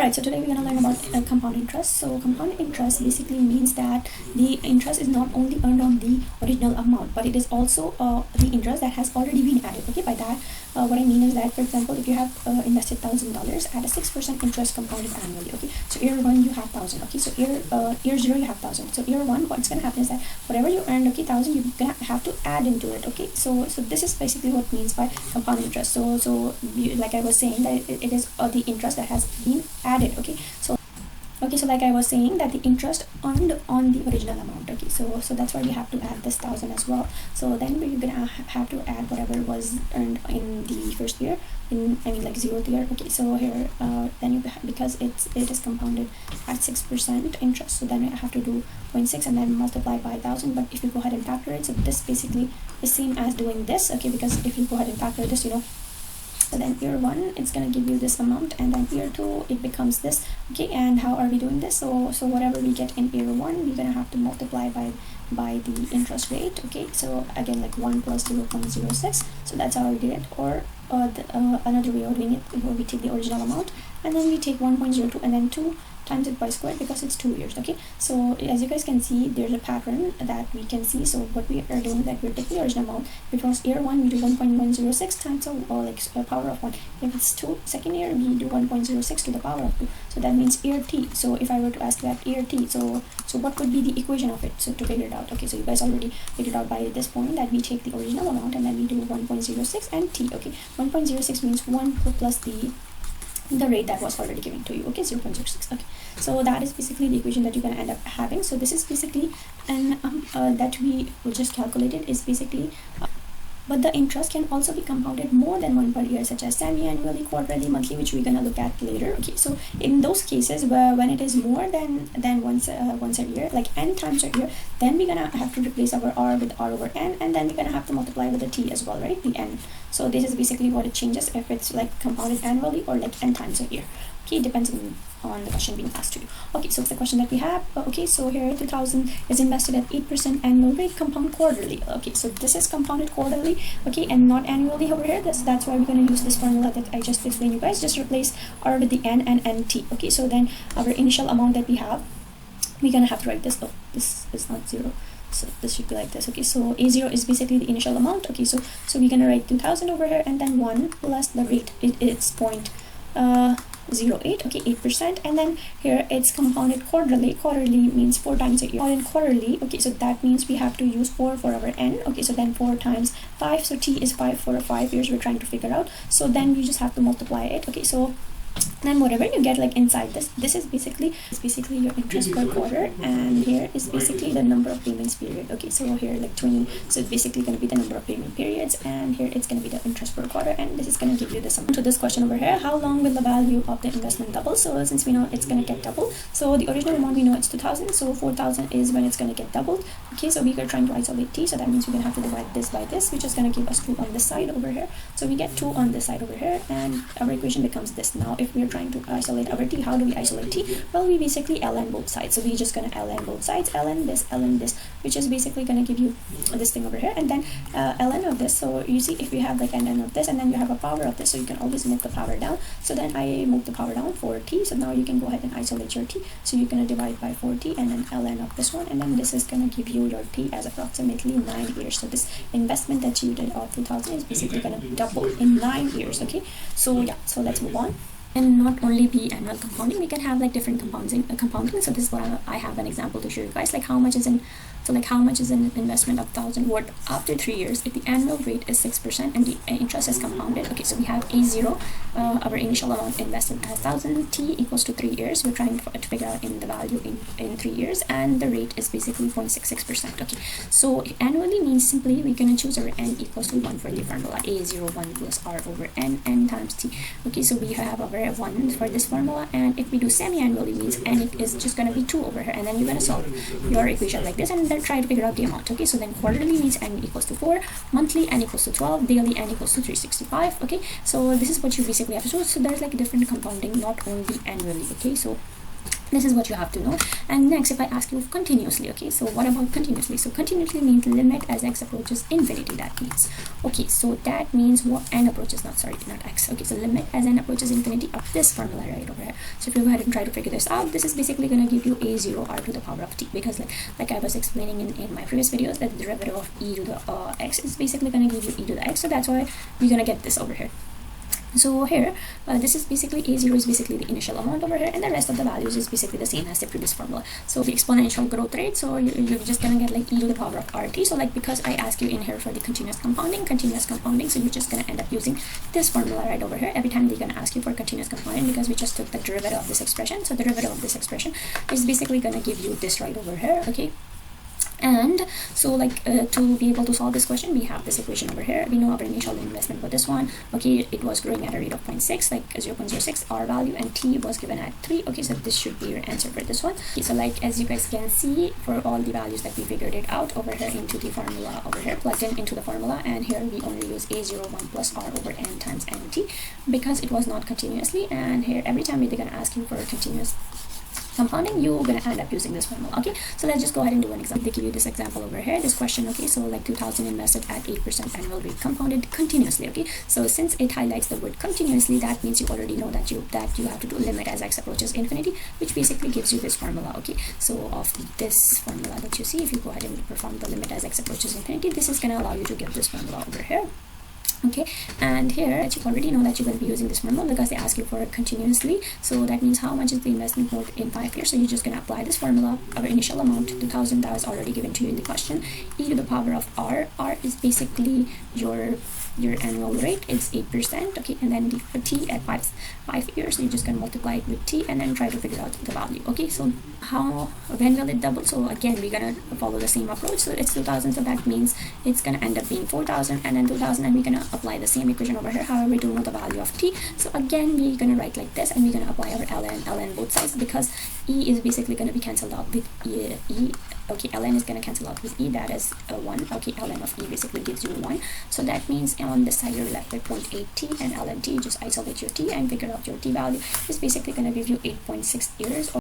Alright, so today we're going to learn about compound interest. So compound interest basically means that the interest is not only earned on the original amount, but it is also the interest that has already been added. Okay, by that what I mean is that, for example, if you have invested $1,000 at a 6% interest compounded annually. Okay, so year one you have 1,000. Okay, so year zero you have 1,000. So year one, what's going to happen is that whatever you earned, okay, 1,000, you're gonna have to add into it. Okay, so this is basically what means by compound interest. So like I was saying, that it is the interest that has been added. Okay, so like I was saying, that the interest earned on the original amount. Okay, so that's why we have to add this 1,000 as well. So then we're gonna have to add whatever was earned in the first year, like 0th year. Okay, so here then you because it is compounded at 6% interest, so then I have to do 0.6 and then multiply by 1,000. But if you go ahead and factor it, so this basically is same as doing this. Okay, because if you go ahead and factor this, so then year one it's gonna give you this amount, and then year two it becomes this. Okay, and how are we doing this? So whatever we get in year one, we're gonna have to multiply by the interest rate. Okay, so again, like 1 plus 0.06. so that's how we did it. Or another way of doing it, where we take the original amount and then we take 1.02 and then 2 times it by square, because it's 2 years. Okay, so as you guys can see, there's a pattern that we can see. So what we are doing, that we're taking the original amount, which was year one, we do 1.106 times a power of 1. If it's second year, we do 1.06 to the power of 2. So that means year t. So if I were to ask that year t, so what would be the equation of it, so to figure it out? Okay, so you guys already figured out by this point that we take the original amount and then we do 1.06 and t. Okay, 1.06 means 1 plus the rate that was already given to you. Okay, 0.06. Okay, so that is basically the equation that you're going to end up having. So this is basically that we just calculated is basically but the interest can also be compounded more than one per year, such as semi-annually, quarterly, monthly, which we're gonna look at later. Okay, so in those cases when it is more than once a year, like n times a year, then we're gonna have to replace our r with r over n, and then we're gonna have to multiply with the t as well, right? The n. So this is basically what it changes, if it's like compounded annually or like n times a year. Okay, it depends on the question being asked to you. Okay, so it's the question that we have. Okay, so here 2,000 is invested at 8% annual rate, compound quarterly. Okay, so this is compounded quarterly, okay, and not annually over here. That's why we're going to use this formula that I just explained you guys. Just replace r with the n and nt. Okay, so then our initial amount that we have, we're gonna have to write this. Oh, this is not 0, so this should be like this. Okay, so a0 is basically the initial amount. Okay, so we're gonna write 2,000 over here, and then 1 plus the rate. It's 0.08. Okay, 8%, and then here it's compounded quarterly. Quarterly means 4 times a year. And quarterly, okay, so that means we have to use 4 for our n. Okay, so then 4 times 5, so t is 5 for 5 years we're trying to figure out. So then you just have to multiply it. Okay, so then whatever you get like inside this is basically your interest per quarter, and here is basically the number of payments period. Okay, so here like 20, so it's basically going to be the number of payment periods, and here it's going to be the interest per quarter, and this is going to give you the sum. To this question over here, how long will the value of the investment double? So since we know it's going to get doubled, so the original amount we know it's 2,000, so 4,000 is when it's going to get doubled. Okay, so we are trying to isolate t, so that means we're going to have to divide this by this, which is going to give us 2 on this side over here. So we get 2 on this side over here, and our equation becomes this. Now if we're trying to isolate our t, how do we isolate t? Well, we basically ln both sides. So we're just gonna ln both sides, ln this, which is basically gonna give you this thing over here, and then ln of this. So you see, if you have like ln of this, and then you have a power of this, so you can always move the power down. So then I move the power down for t, so now you can go ahead and isolate your t. So you're gonna divide by 4t, and then ln of this one, and then this is gonna give you your t as approximately 9 years. So this investment that you did of 2,000 is basically gonna double in 9 years. Okay, so yeah, so let's move on. And not only be annual compounding, we can have like different compounding. So this is what I have an example to show you guys, like how much is in. So like how much is an investment of 1,000 worth after 3 years if the annual rate is 6% and the interest is compounded. Okay, so we have a0, our initial amount invested as 1,000, t equals to 3 years. We're trying to figure out in the value in 3 years, and the rate is basically 0.66%. Okay, so annually means simply we're gonna choose our n equals to 1 for the formula. A0 1 plus r over n times t. Okay, so we have our 1 for this formula, and if we do semi-annually means n is just gonna be 2 over here, and then you're gonna solve your equation like this, and then try to figure out the amount. Okay, so then quarterly means n equals to 4, monthly n equals to 12, daily n equals to 365. Okay, so this is what you basically have to do. So there's like different compounding, not only annually. Okay, so This is what you have to know. And next, if I ask you continuously, okay, so what about continuously? So continuously means limit as x approaches infinity. That means, okay, so that means what n approaches, not x. Okay, so limit as n approaches infinity of this formula right over here. So if you go ahead and try to figure this out, this is basically going to give you a0 r to the power of t, because like I was explaining in my previous videos, that the derivative of e to the x is basically going to give you e to the x. So that's why we're going to get this over here. So here, this is basically a0 is basically the initial amount over here, and the rest of the values is basically the same as the previous formula. So the exponential growth rate, so you're just gonna get like e to the power of rt. So like, because I asked you in here for the continuous compounding, so you're just gonna end up using this formula right over here every time they're gonna ask you for continuous compounding, because we just took the derivative of this expression. So the derivative of this expression is basically gonna give you this right over here, okay? And so like to be able to solve this question, we have this equation over here. We know our initial investment for this one, okay, it was growing at a rate of 0.6, like 0.06 r value, and t was given at 3. Okay, so this should be your answer for this one. Okay, so like as you guys can see, for all the values that we figured it out over here into the formula over here, plugged in into the formula, and here we only use a01 plus r over n times nt, because it was not continuously. And here every time they're gonna ask you for a continuous compounding, you're gonna end up using this formula. Okay, so let's just go ahead and do an example. They give you this example over here, this question. Okay, so like 2000 invested at 8% annual rate compounded continuously. Okay, so since it highlights the word continuously, that means you already know that you have to do limit as x approaches infinity, which basically gives you this formula. Okay, so of this formula that you see, if you go ahead and perform the limit as x approaches infinity, this is gonna allow you to get this formula over here. Okay, and here you already know that you're going to be using this formula because they ask you for it continuously. So that means how much is the investment mode in 5 years. So you're just going to apply this formula. Our initial amount 2000, that was already given to you in the question. E to the power of r is basically your annual rate, it's 8%. Okay, and then the t at 5 years, so you're just going to multiply it with t and then try to figure out the value. Okay, so when will it double? So again, we're going to follow the same approach. So it's 2000, so that means it's going to end up being 4000 and then 2000, and we're going to apply the same equation over here. However, we don't know the value of t, so again we're going to write like this, and we're going to apply our ln both sides, because e is basically going to be cancelled out with e. Okay, ln is going to cancel out with e, that is 1. Okay, ln of e basically gives you 1, so that means on this side you're left with 0.8t, and ln t, just isolate your t and figure out your t value, is basically going to give you 8.6 years.